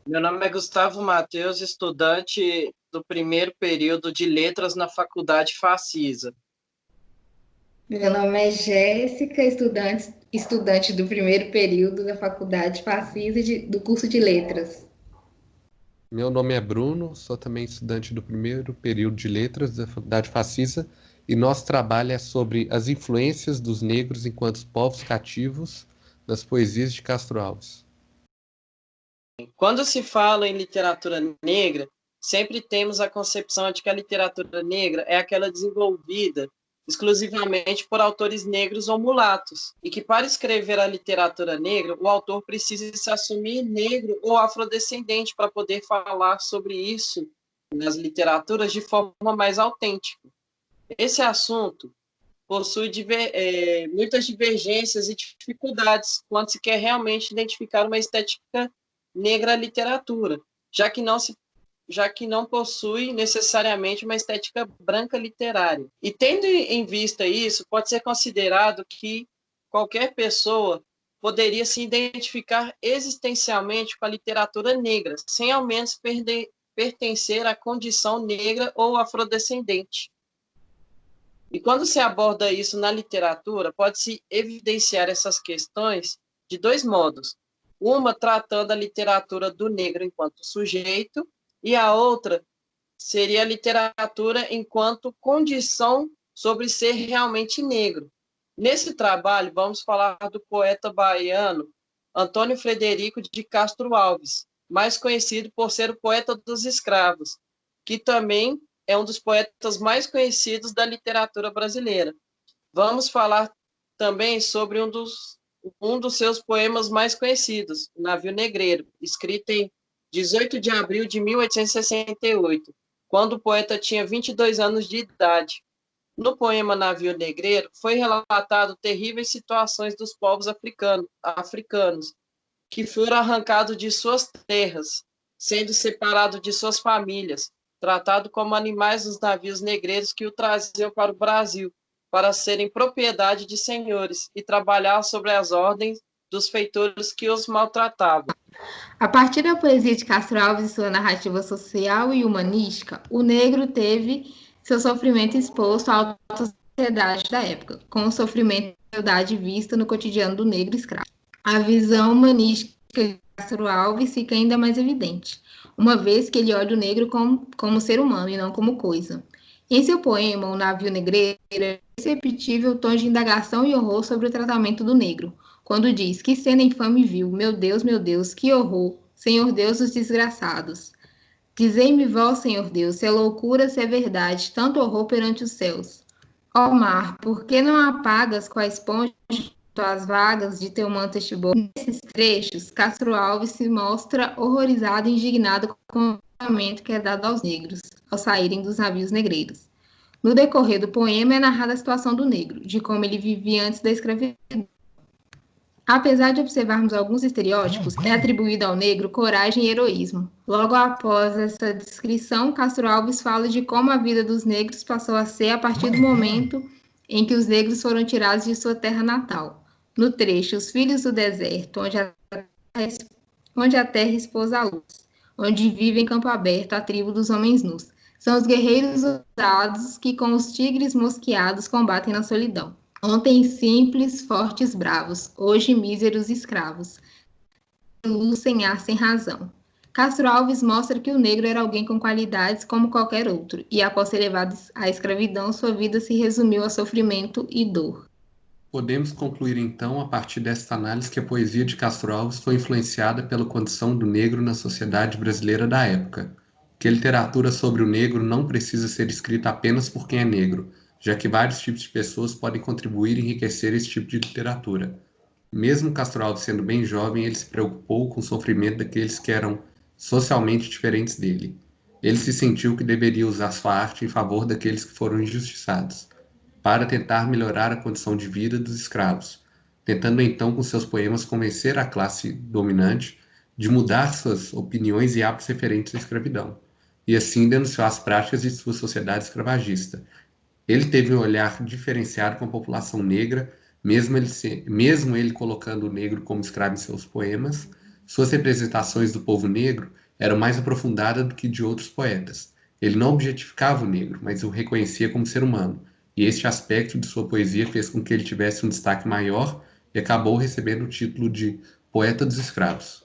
Meu nome é Gustavo Matheus, estudante do primeiro período de Letras na Faculdade Facisa. Meu nome é Jéssica, estudante do primeiro período da Faculdade Facisa do curso de Letras. Meu nome é Bruno, sou também estudante do primeiro período de Letras da Faculdade Facisa e nosso trabalho é sobre as influências dos negros enquanto povos cativos nas poesias de Castro Alves. Quando se fala em literatura negra, sempre temos a concepção de que a literatura negra é aquela desenvolvida exclusivamente por autores negros ou mulatos, e que para escrever a literatura negra, o autor precisa se assumir negro ou afrodescendente para poder falar sobre isso nas literaturas de forma mais autêntica. Esse assunto possui muitas divergências e dificuldades quando se quer realmente identificar uma estética negra à literatura, já que não se já que não possui necessariamente uma estética branca literária. E tendo em vista isso, pode ser considerado que qualquer pessoa poderia se identificar existencialmente com a literatura negra, sem ao menos pertencer à condição negra ou afrodescendente. E quando se aborda isso na literatura, pode-se evidenciar essas questões de dois modos. Uma tratando a literatura do negro enquanto sujeito, e a outra seria a literatura enquanto condição sobre ser realmente negro. Nesse trabalho, vamos falar do poeta baiano Antônio Frederico de Castro Alves, mais conhecido por ser o poeta dos escravos, que também é um dos poetas mais conhecidos da literatura brasileira. Vamos falar também sobre um dos seus poemas mais conhecidos, O Navio Negreiro, escrito em 18 de abril de 1868, quando o poeta tinha 22 anos de idade. No poema Navio Negreiro, foi relatado terríveis situações dos povos africanos que foram arrancados de suas terras, sendo separados de suas famílias, tratados como animais nos navios negreiros que o traziam para o Brasil, para serem propriedade de senhores e trabalhar sobre as ordens dos feitores que os maltratavam. A partir da poesia de Castro Alves e sua narrativa social e humanística, o negro teve seu sofrimento exposto à alta sociedade da época, com o sofrimento e crueldade vista no cotidiano do negro escravo. A visão humanística de Castro Alves fica ainda mais evidente, uma vez que ele olha o negro como ser humano e não como coisa. Em seu poema, O Navio Negreiro, é perceptível o tom de indagação e horror sobre o tratamento do negro, quando diz: Que cena infame viu, meu Deus, que horror, Senhor Deus dos desgraçados. Dizei-me vós, Senhor Deus, se é loucura, se é verdade, tanto horror perante os céus. Ó mar, por que não apagas com a esponja as vagas de teu manto estiboso? Nesses trechos, Castro Alves se mostra horrorizado e indignado com o tratamento que é dado aos negros, ao saírem dos navios negreiros. No decorrer do poema é narrada a situação do negro, de como ele vivia antes da escravidão. Apesar de observarmos alguns estereótipos, é atribuído ao negro coragem e heroísmo. Logo após essa descrição, Castro Alves fala de como a vida dos negros passou a ser a partir do momento em que os negros foram tirados de sua terra natal. No trecho Os Filhos do Deserto, onde a terra expôs a luz, onde vive em campo aberto a tribo dos homens nus. São os guerreiros ousados que com os tigres mosqueados combatem na solidão. Ontem simples, fortes, bravos, hoje míseros escravos, luz sem ar, sem razão. Castro Alves mostra que o negro era alguém com qualidades como qualquer outro, e após ser levado à escravidão, sua vida se resumiu a sofrimento e dor. Podemos concluir então, a partir desta análise, que a poesia de Castro Alves foi influenciada pela condição do negro na sociedade brasileira da época, que a literatura sobre o negro não precisa ser escrita apenas por quem é negro, já que vários tipos de pessoas podem contribuir e enriquecer esse tipo de literatura. Mesmo Castro Alves sendo bem jovem, ele se preocupou com o sofrimento daqueles que eram socialmente diferentes dele. Ele se sentiu que deveria usar sua arte em favor daqueles que foram injustiçados, para tentar melhorar a condição de vida dos escravos, tentando então com seus poemas convencer a classe dominante de mudar suas opiniões e hábitos referentes à escravidão, e assim denunciar as práticas de sua sociedade escravagista. Ele teve um olhar diferenciado com a população negra, mesmo ele colocando o negro como escravo em seus poemas, Suas representações do povo negro eram mais aprofundadas do que de outros poetas. Ele não objetificava o negro, mas o reconhecia como ser humano, e este aspecto de sua poesia fez com que ele tivesse um destaque maior e acabou recebendo o título de Poeta dos Escravos.